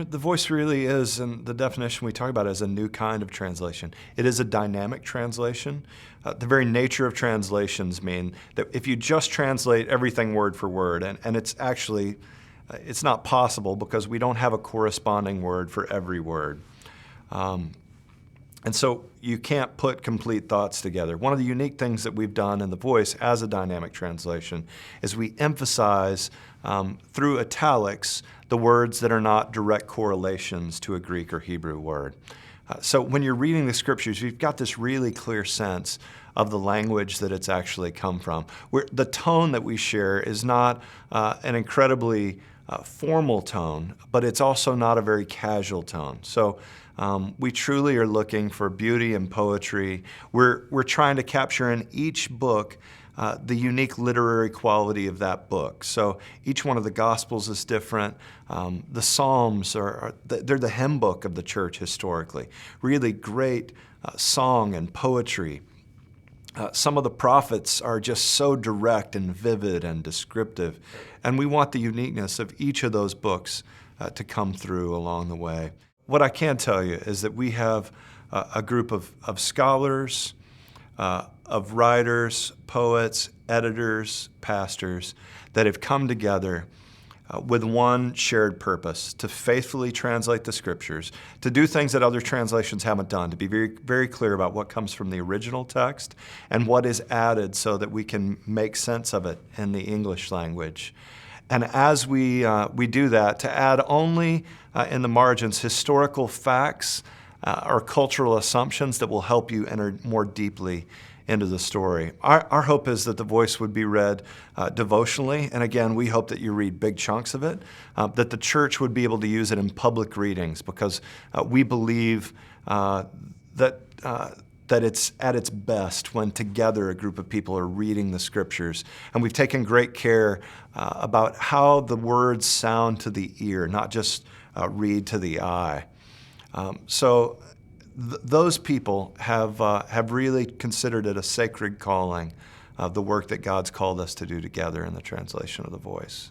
The Voice really is, and the definition we talk about is a new kind of translation. It is a dynamic translation. The very nature of translations mean that if you just translate everything word for word, and it's actually, it's not possible because we don't have a corresponding word for every word. And so you can't put complete thoughts together. One of the unique things that we've done in The Voice as a dynamic translation is we emphasize through italics the words that are not direct correlations to a Greek or Hebrew word. So when you're reading the scriptures, you've got this really clear sense of the language that it's actually come from. The tone that we share is not an incredibly formal tone, but it's also not a very casual tone. So we truly are looking for beauty and poetry. We're trying to capture in each book the unique literary quality of that book. So each one of the Gospels is different. The Psalms they're the hymn book of the church historically. Really great song and poetry. Some of the prophets are just so direct and vivid and descriptive. And we want the uniqueness of each of those books to come through along the way. What I can tell you is that we have a group of scholars, of writers, poets, editors, pastors that have come together with one shared purpose: to faithfully translate the scriptures, to do things that other translations haven't done, to be very, very clear about what comes from the original text and what is added so that we can make sense of it in the English language. And as we do that, to add only in the margins historical facts or cultural assumptions that will help you enter more deeply into the story. Our hope is that The Voice would be read devotionally, and again, we hope that you read big chunks of it, that the church would be able to use it in public readings, because we believe that it's at its best when together a group of people are reading the scriptures. And we've taken great care about how the words sound to the ear, not just read to the eye. Those people have really considered it a sacred calling of the work that God's called us to do together in the translation of The Voice.